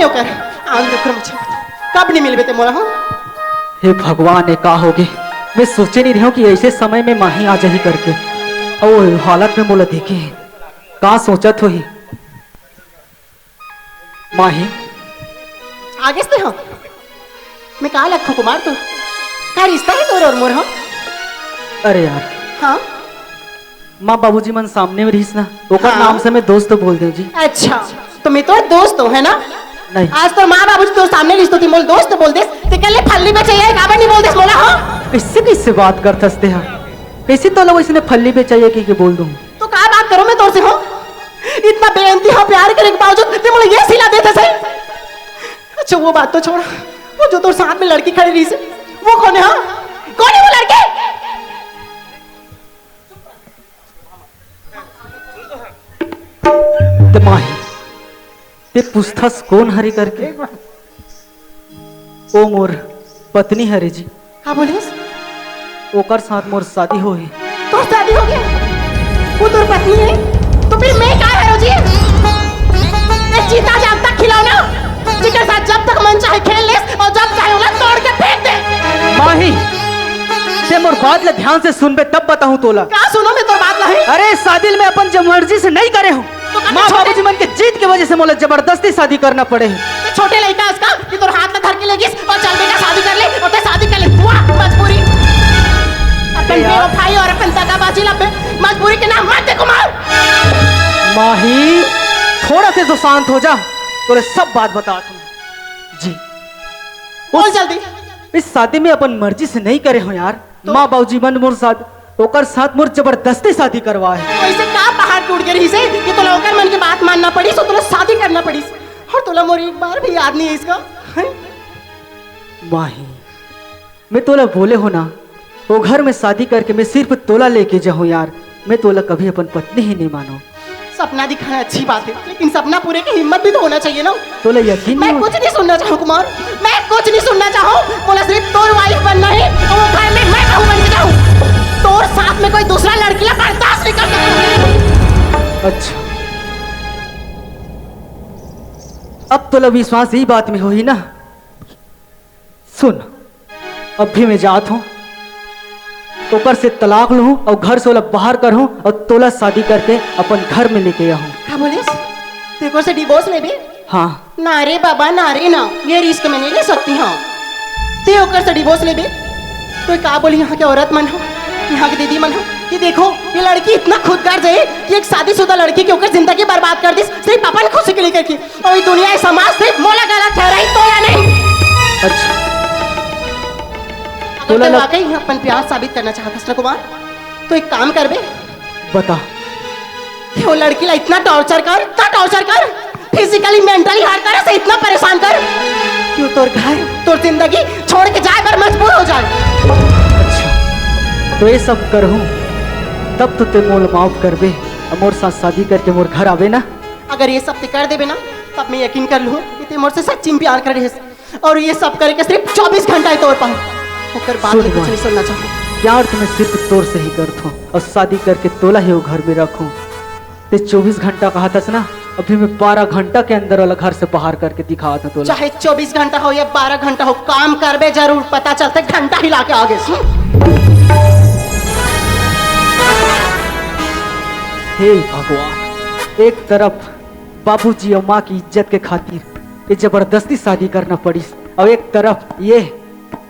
होकर आन दो क्रम कब नहीं मिलबे ते मोला हो। हे भगवान, का होगे मैं सोचे नहीं रही हूँ कि ऐसे समय में माही आ जाही करके और हालत में मोला देखे कहाँ सोचत हो ही माही आगे से हो मैं कहा लगता कुमार तू का रिश्ता है तोर और मोर हो। अरे यार हाँ माँ बाबूजी मन सामने में रहीस ना ओकर हाँ? नाम से मैं दोस्त बोल दे जी। अच्छा तो मैं तो दोस्त हूँ है ना। नहीं आज तो माँ बाबू तो सामने रिश्तो थी मोल दोस्त बोल दे ते कल फल्ली पे चाहिए काबा नहीं बोल दे मोला हो। कैसे कैसे बात कर थसते हैं कैसे तो लोग इसने फल्ली पे चाहिए कि बोल दूं तो क्या बात करो मैं तो से हो इतना बेइंतहा प्यार करने के बावजूद ते मोला ये सिला देते सही। अच्छा वो बात तो छोड़ वो जो तो साथ में लड़की खड़ी रही से वो कौन है। हाँ कौन है वो लड़के। ते माही ते पूछथस कौन हरी करके ओ मोर पत्नी हरे जी। हाँ बोलिस ओकर साथ मोर शादी हो ही। तो शादी हो गया वो तोर पत्नी है तो फिर मैं क्या है जी। एक चीता जब तक खिलौना जिसके साथ जब तक मन चाहे खेल ले और जब चाहे उन्हें तोड़ के फेंक दे। माही ते मोर बात ले ध्यान से सुन बे तब बताऊं तोला। क्या सुनो मैं तो बात नहीं। अरे शादी में अपन जब मर्जी से नहीं करे हो तो करना माँ छोटे- बाबूजी मन के जीत की वजह से मोला जबरदस्ती शादी करना पड़े है। तो छोटे लड़का उसका कि तोर हाथ में धर के लेगिस और चल बेटा शादी कर ले और ते शादी कर ले हुआ मजबूरी अपन यार। बेवफाई और अपन दगाबाजी लबे मजबूरी के नाम मत दे कुमार। माही थोड़ा से तो शांत हो जा तोरे सब बात बता तुम जी। बोल जल्दी। इस शादी में अपन मर्जी से नहीं करे हो यार तो? माँ बाबूजी मन मोर साथ ओकर साथ मोर जबरदस्ती शादी करवाए। तो ऐसे का पहाड़ टूट गई रही से कि तो लोकर मन की बात मानना पड़ी तो तुला शादी करना पड़ी और तुला मोर एक बार भी याद नहीं है इसका। हैं? माही मैं तोला बोले हो ना वो घर में शादी करके मैं सिर्फ तोला लेके जाऊं यार मैं तोला कभी अपन पत्नी ही नहीं मानो। सपना दिखाना अच्छी बात है लेकिन सपना पूरे की हिम्मत भी तो होना चाहिए ना। तोला यकीन मैं नहीं कुछ नहीं सुनना चाहूँ कुमार मैं कुछ नहीं सुनना चाहूँ बोला सिर्फ तोर वाइफ बनना है और वो घर में मैं बहू बन के जाऊँ तोर साथ में कोई दूसरा लड़की ला बर्दाश्त नहीं कर सकता। अच्छा अब तोला विश्वास यही बात में हो ही ना। सुन अब भी मैं जात हूँ ओकर से तलाक लूँ और घर से ओला बाहर कर हूँ और तोला शादी करके अपन घर में लेके आऊँ। क्या बोले तेरे से डिवोर्स ले भी। हाँ ना रे बाबा ना रे ना ये रिस्क मैं नहीं ले सकती। हाँ ते होकर से डिवोर्स ले भी तो क्या बोली यहाँ के औरत मन हो यहाँ की दीदी मन हो कि देखो ये लड़की इतना खुदगार है कि एक शादीशुदा लड़की के होकर जिंदगी बर्बाद कर दी सिर्फ अपन खुशी के लिए की और ये दुनिया ये समाज सिर्फ मोला गलत ठहराई तो या नहीं। अच्छा अगर तू वाकई अपन प्यार साबित करना चाहता कुमार तो एक काम कर बे बता कि वो लड़की ला इतना टॉर्चर कर फिजिकली मेंटली हर तरह से इतना परेशान कर कि तोर घर तोर जिंदगी छोड़ के जाए पर मजबूर हो जाए। अच्छा तो ये सब करहूँ तब तो ते मोल माफ कर बे और मोर साथ शादी करके मोर घर आवे ना। अगर ये सब ते कर देबे ना तब मैं यकीन कर लूँ कि ते मोर से सच्ची में प्यार कर रही है और ये सब करके सिर्फ 24 घंटा ही तोड़ पाऊँ ओकर बाद में कुछ नहीं सुनना चाहूँ। प्यार तो मैं सिर्फ तोर से ही करता हूँ और शादी करके तोला ही वो घर में रखूँ। ते 24 घंटा कहा था ना अभी मैं 12 घंटा के अंदर वाला घर से बाहर करके दिखा था तोला। चाहे 24 घंटा हो या 12 घंटा हो काम करबे जरूर पता चलते घंटा हिला के आगे। हे भगवान एक तरफ बाबूजी और माँ की इज्जत के खातिर ये जबरदस्ती शादी करना पड़ी और एक तरफ ये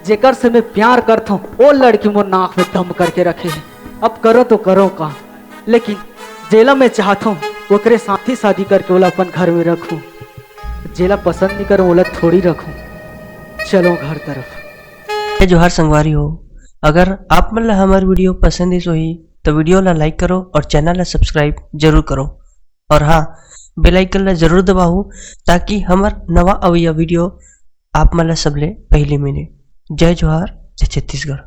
जेकर से मैं प्यार करता हूँ वो लड़की मोर नाक में दम करके रखे है। अब करो तो करो का लेकिन जेला मैं चाहता हूँ ओकरे साथ ही शादी करके ओला अपन घर में रखूँ। जेला पसंद नहीं करूँ ओला थोड़ी रखूँ। चलो घर तरफ। जोहार संगवारी हो अगर आप मन ला हमार वीडियो पसंद है ही तो वीडियो ला लाइक करो और चैनल ला सब्सक्राइब जरूर करो और हाँ बेल आइकन ला जरूर दबाओ ताकि हमार नवा अवैया वीडियो आप मन ला सबले पहले मिले। जय जोहार जय छत्तीसगढ़।